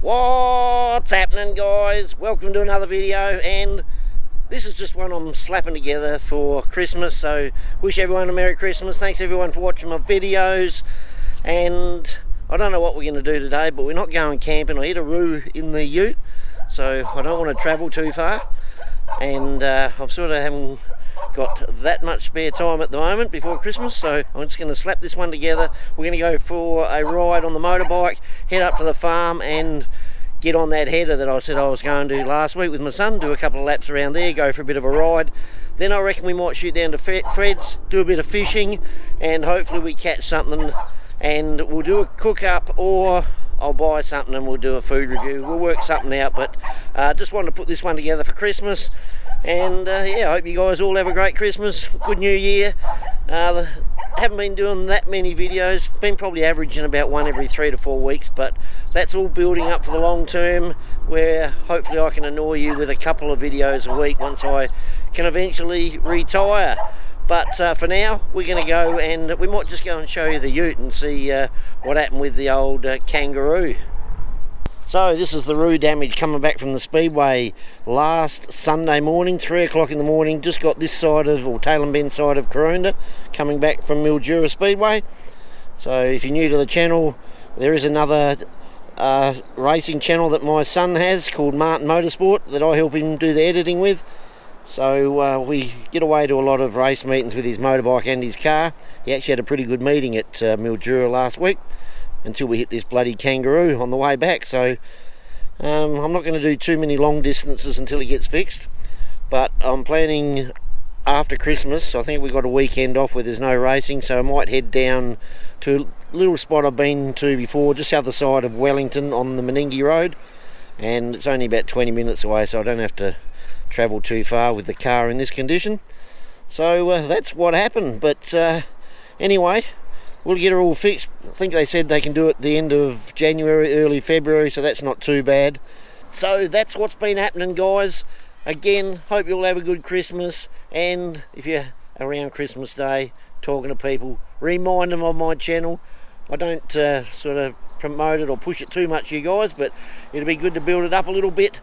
What's happening, guys? Welcome to another video, and this is just one I'm slapping together for Christmas, so wish everyone a Merry Christmas. Thanks everyone for watching my videos. And I don't know what we're going to do today, but we're not going camping. I hit a roo in the ute, so I don't want to travel too far, and I've sort of haven't got that much spare time at the moment before Christmas, so I'm just going to slap this one together. We're going to go for a ride on the motorbike, head up to the farm and get on that header that I said I was going to last week with my son, do a couple of laps around there, go for a bit of a ride. Then I reckon we might shoot down to Fred's, do a bit of fishing, and hopefully we catch something, and we'll do a cook up, or I'll buy something and we'll do a food review. We'll work something out, but just wanted to put this one together for Christmas. And yeah, I hope you guys all have a great Christmas, good new year. Haven't been doing that many videos, been probably averaging about one every 3 to 4 weeks, but that's all building up for the long term, where hopefully I can annoy you with a couple of videos a week once I can eventually retire. But for now, we're going to go, and we might just go and show you the ute and see what happened with the old kangaroo. So this is the roo damage coming back from the speedway last Sunday morning, 3 o'clock in the morning. Just got this side of, or tail and bend side of Karoonda, coming back from Mildura Speedway. So if you're new to the channel, there is another racing channel that my son has called Martin Motorsport that I help him do the editing with. So we get away to a lot of race meetings with his motorbike and his car. He actually had a pretty good meeting at Mildura last week, until we hit this bloody kangaroo on the way back. So I'm not going to do too many long distances until it gets fixed, but I'm planning after Christmas. I think we've got a weekend off where there's no racing, so I might head down to a little spot I've been to before, just the other side of Wellington on the Meningie Road, and it's only about 20 minutes away, so I don't have to travel too far with the car in this condition. So that's what happened. But anyway, we'll get her all fixed. I think they said they can do it the end of January, early February, so that's not too bad. So that's what's been happening, guys. Again, hope you'll have a good Christmas, and if you're around Christmas Day talking to people, remind them of my channel. I don't sort of promote it or push it too much, you guys, but it'll be good to build it up a little bit.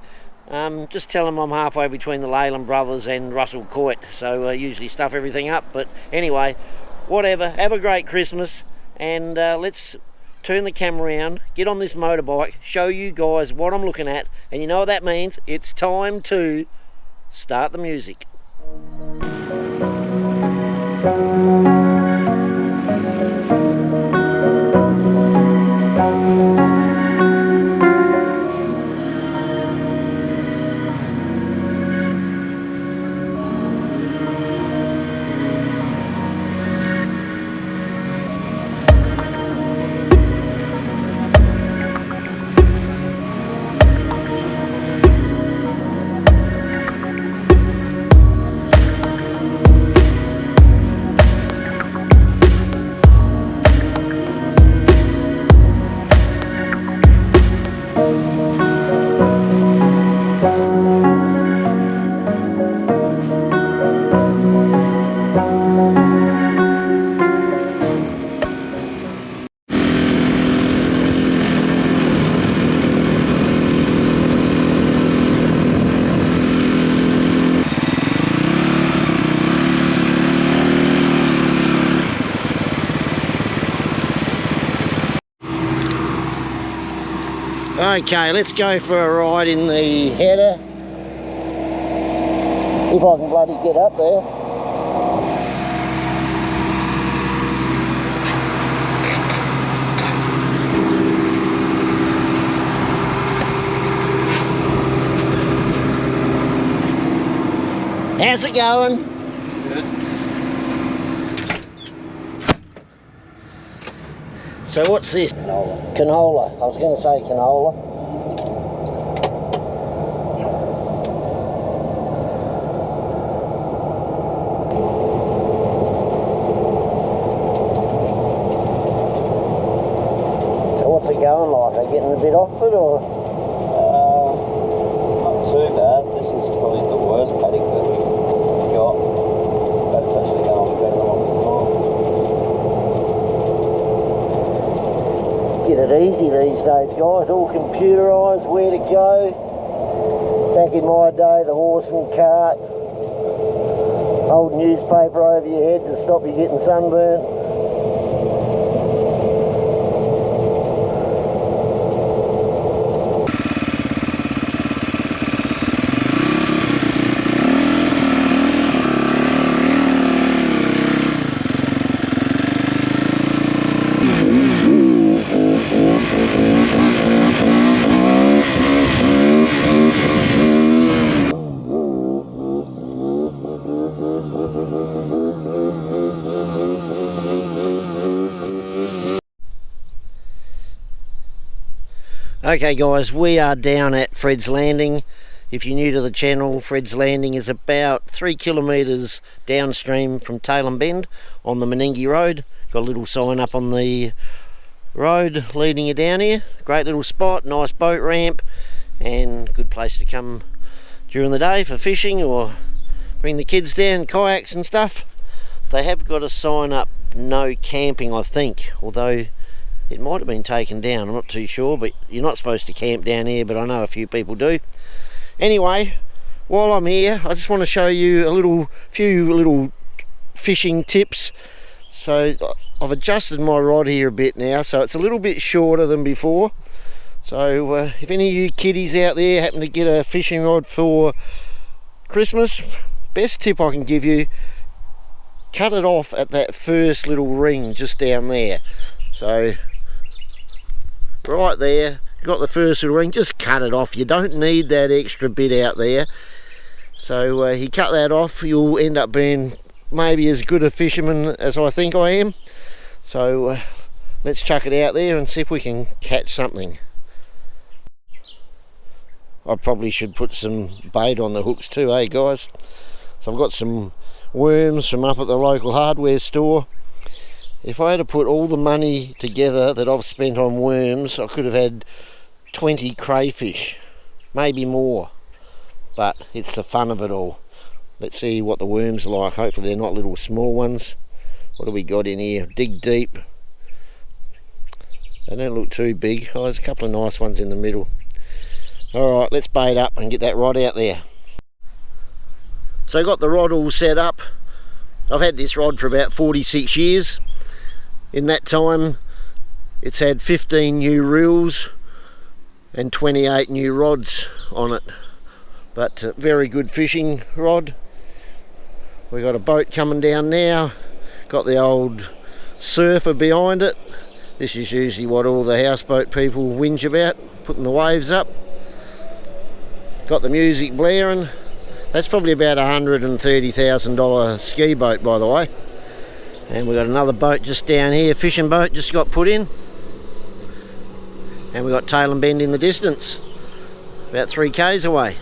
Just tell them I'm halfway between the Leyland brothers and Russell Coit, so I usually stuff everything up. But anyway, whatever, have a great Christmas, and let's turn the camera around, get on this motorbike, show you guys what I'm looking at, and you know what that means. It's time to start the music. Okay, let's go for a ride in the header, if I can bloody get up there. How's it going? Good. So what's this? Canola. Canola. I was going to say canola. So what's it going like? Are you getting a bit off it, or? Not too bad. This is probably the worst paddock that we've got, but it's actually going better than what we thought. Get it it easy these days, guys. All computerised, where to go. Back in my day, the horse and cart. Old newspaper over your head to stop you getting sunburnt. Okay guys, we are down at Fred's Landing. If you're new to the channel, Fred's Landing is about 3 kilometres downstream from Tailem Bend on the Meningie Road. Got a little sign up on the road leading you down here. Great little spot, nice boat ramp, and good place to come during the day for fishing or bring the kids down, kayaks and stuff. They have got a sign up, no camping, I think, although it might have been taken down, I'm not too sure, but you're not supposed to camp down here, but I know a few people do. Anyway, while I'm here, I just want to show you a few little fishing tips. So I've adjusted my rod here a bit now, so it's a little bit shorter than before. So if any of you kiddies out there happen to get a fishing rod for Christmas, best tip I can give you, cut it off at that first little ring just down there. So right there, you've got the first little ring, just cut it off. You don't need that extra bit out there. So you cut that off, you'll end up being maybe as good a fisherman as I think I am. So let's chuck it out there and see if we can catch something. I probably should put some bait on the hooks too, eh guys? So I've got some worms from up at the local hardware store. If I had to put all the money together that I've spent on worms, I could have had 20 crayfish, maybe more, but it's the fun of it all. Let's see what the worms are like. Hopefully they're not little small ones. What do we got in here? Dig deep. They don't look too big. Oh, there's a couple of nice ones in the middle. Alright, let's bait up and get that rod out there. So I got the rod all set up. I've had this rod for about 46 years. In that time, it's had 15 new reels and 28 new rods on it. But very good fishing rod. We got a boat coming down now. Got the old surfer behind it. This is usually what all the houseboat people whinge about, putting the waves up. Got the music blaring. That's probably about $130,000 ski boat, by the way. And we've got another boat just down here, fishing boat just got put in. And we've got Tailem Bend in the distance, about 3 k's away.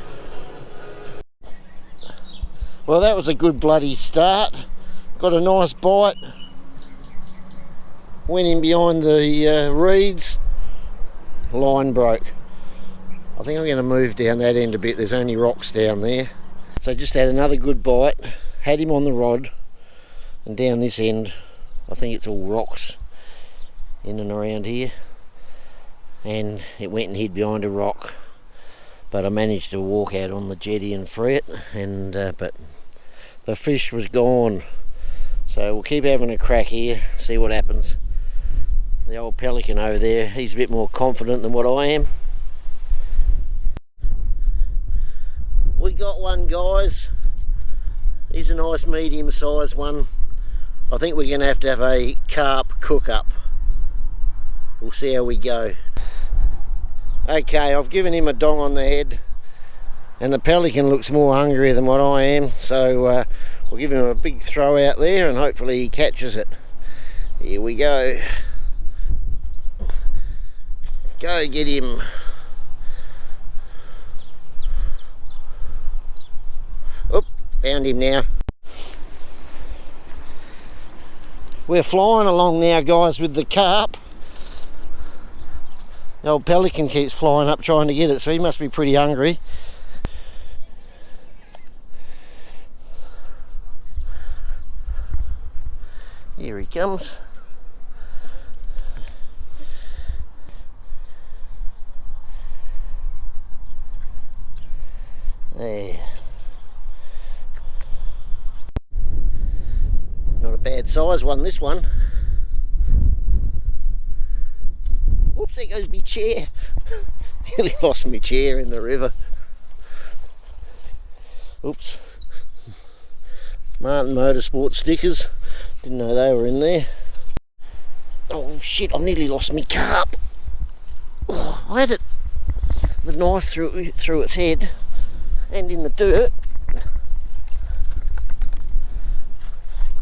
Well, that was a good bloody start. Got a nice bite. Went in behind the reeds. Line broke. I think I'm going to move down that end a bit. There's only rocks down there. So just had another good bite. Had him on the rod. And down this end, I think it's all rocks in and around here. And it went and hid behind a rock. But I managed to walk out on the jetty and free it. And but the fish was gone. So we'll keep having a crack here, see what happens. The old pelican over there, he's a bit more confident than what I am. We got one, guys. He's a nice medium-sized one. I think we're going to have a carp cook-up. We'll see how we go. Okay, I've given him a dong on the head, and the pelican looks more hungry than what I am, so we'll give him a big throw out there and hopefully he catches it. Here we go. Go get him. Oop, found him now. We're flying along now, guys, with the carp. The old pelican keeps flying up trying to get it, so he must be pretty hungry. Here he comes. There. Not a bad size one, this one. Whoops, there goes my chair. Nearly lost my chair in the river. Oops. Martin Motorsport stickers. Didn't know they were in there. Oh shit, I nearly lost my carp. Oh, I had the knife through its head and in the dirt.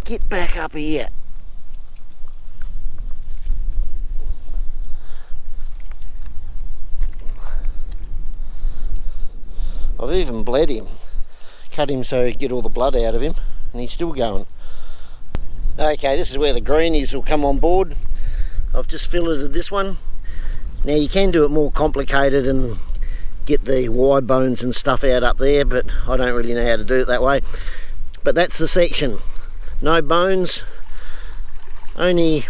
Get back up here. I've even bled him. Cut him so you get all the blood out of him, and he's still going. Okay, this is where the greenies will come on board. I've just filleted this one. Now you can do it more complicated and get the wide bones and stuff out up there, but I don't really know how to do it that way. But that's the section. No bones, only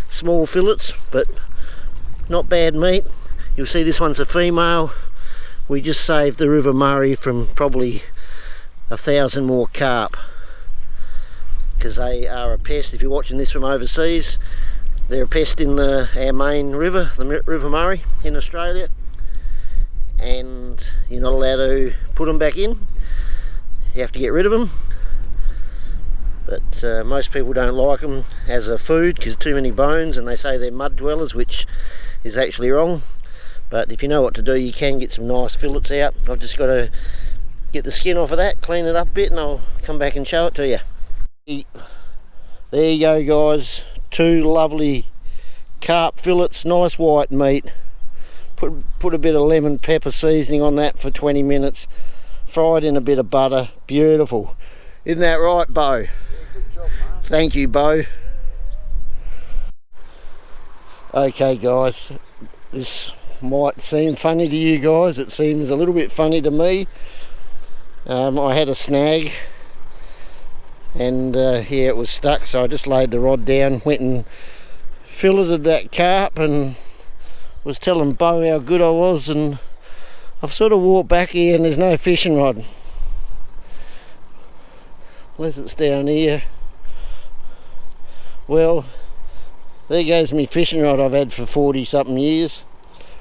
small fillets, but not bad meat. You'll see this one's a female. We just saved the River Murray from probably 1,000 more carp, because they are a pest. If you're watching this from overseas, they're a pest in our main river, the River Murray in Australia, and you're not allowed to put them back in. You have to get rid of them. But most people don't like them as a food because too many bones, and they say they're mud dwellers, which is actually wrong. But if you know what to do, you can get some nice fillets out. I've just got to get the skin off of that, clean it up a bit, and I'll come back and show it to you. There you go, guys. 2 lovely carp fillets, nice white meat. Put a bit of lemon pepper seasoning on that for 20 minutes. Fried in a bit of butter. Beautiful. Isn't that right, Bo? Yeah, good job, mate. Thank you, Bo. Okay, guys. This might seem funny to you guys. It seems a little bit funny to me. I had a snag, and yeah, it was stuck, so I just laid the rod down, went and filleted that carp, and was telling Bo how good I was, and I've sort of walked back here and there's no fishing rod. Unless it's down here. Well, there goes my fishing rod I've had for 40 something years.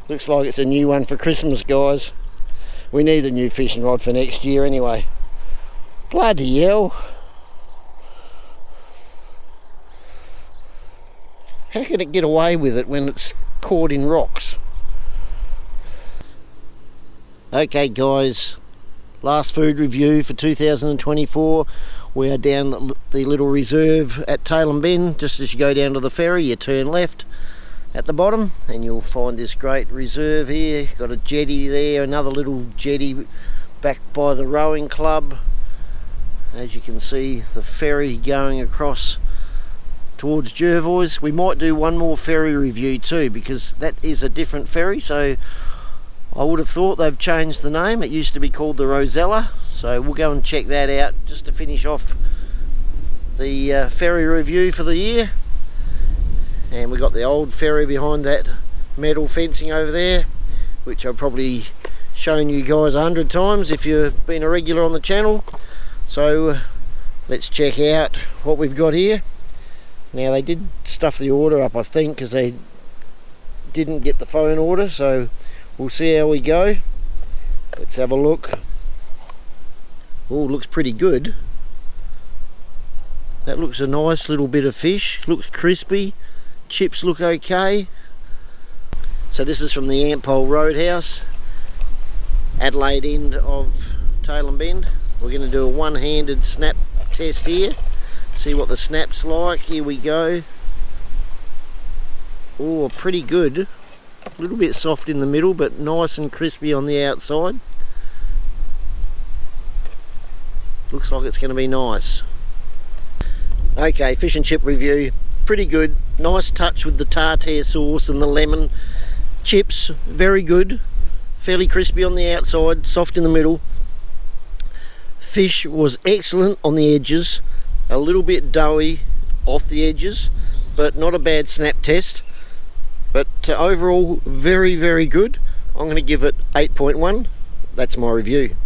Looks like it's a new one for Christmas, guys. We need a new fishing rod for next year anyway. Bloody hell. How can it get away with it when it's caught in rocks? Okay, guys, last food review for 2024. We are down the little reserve at Tailem Bend. Just as you go down to the ferry, you turn left at the bottom and you'll find this great reserve here. Got a jetty there, another little jetty back by the rowing club. As you can see, the ferry going across towards Jervois. We might do one more ferry review too, because that is a different ferry. So I would have thought they've changed the name. It used to be called the Rosella, so we'll go and check that out just to finish off the ferry review for the year. And we got the old ferry behind that metal fencing over there, which I've probably shown you guys 100 times if you've been a regular on the channel. So let's check out what we've got here. Now, they did stuff the order up, I think, because they didn't get the phone order, so we'll see how we go. Let's have a look. Oh, looks pretty good. That looks a nice little bit of fish. Looks crispy. Chips look okay. So this is from the Ampole Roadhouse, Adelaide end of Tailem Bend. We're going to do a one-handed snap test here. See what the snap's like. Here we go. Oh, pretty good. A little bit soft in the middle, but nice and crispy on the outside. Looks like it's going to be nice. Okay, fish and chip review. Pretty good. Nice touch with the tartare sauce and the lemon. Chips, very good. Fairly crispy on the outside, soft in the middle. Fish was excellent on the edges. A little bit doughy off the edges, but not a bad snap test. But overall, very, very good. I'm going to give it 8.1. That's my review.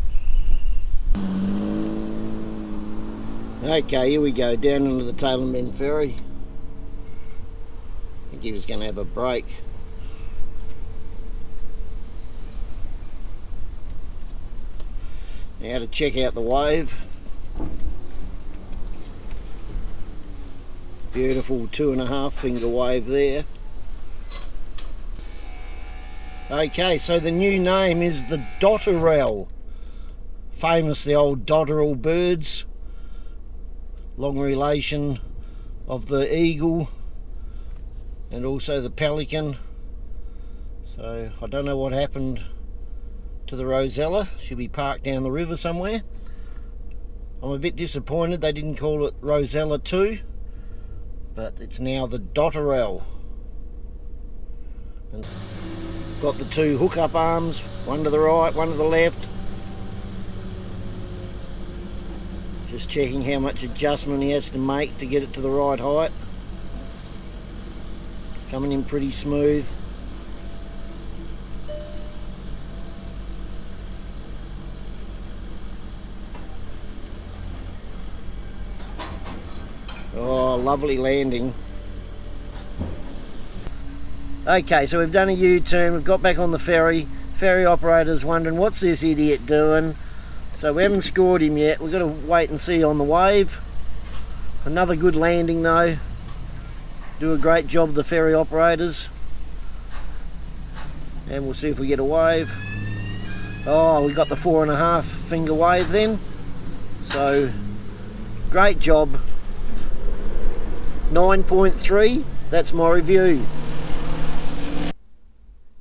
Okay, here we go, down into the Tail and Bend Ferry. I think he was going to have a break. Now to check out the wave. Beautiful 2.5 finger wave there. Okay, so the new name is the Dotterel. Famous, the old dotterel birds. Long relation of the eagle and also the pelican. So I don't know what happened to the Rosella. Should be parked down the river somewhere. I'm a bit disappointed they didn't call it Rosella 2, but it's now the Dotterel. And got the two hook-up arms, one to the right, one to the left. Just checking how much adjustment he has to make to get it to the right height. Coming in pretty smooth. Oh, lovely landing. Okay, so we've done a U-turn, we've got back on the ferry. Ferry operator's wondering, what's this idiot doing? So we haven't scored him yet, we've got to wait and see on the wave. Another good landing though. Do a great job, the ferry operators. And we'll see if we get a wave. Oh, we got the 4.5 finger wave then. So, great job. 9.3, that's my review.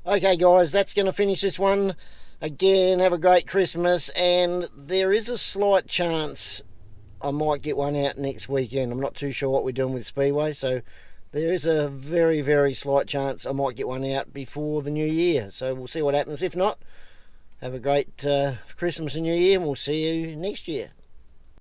Okay guys, that's going to finish this one. Again, have a great Christmas, and there is a slight chance I might get one out next weekend. I'm not too sure what we're doing with Speedway, so there is a very, very slight chance I might get one out before the new year. So we'll see what happens. If not, have a great Christmas and New Year, and we'll see you next year.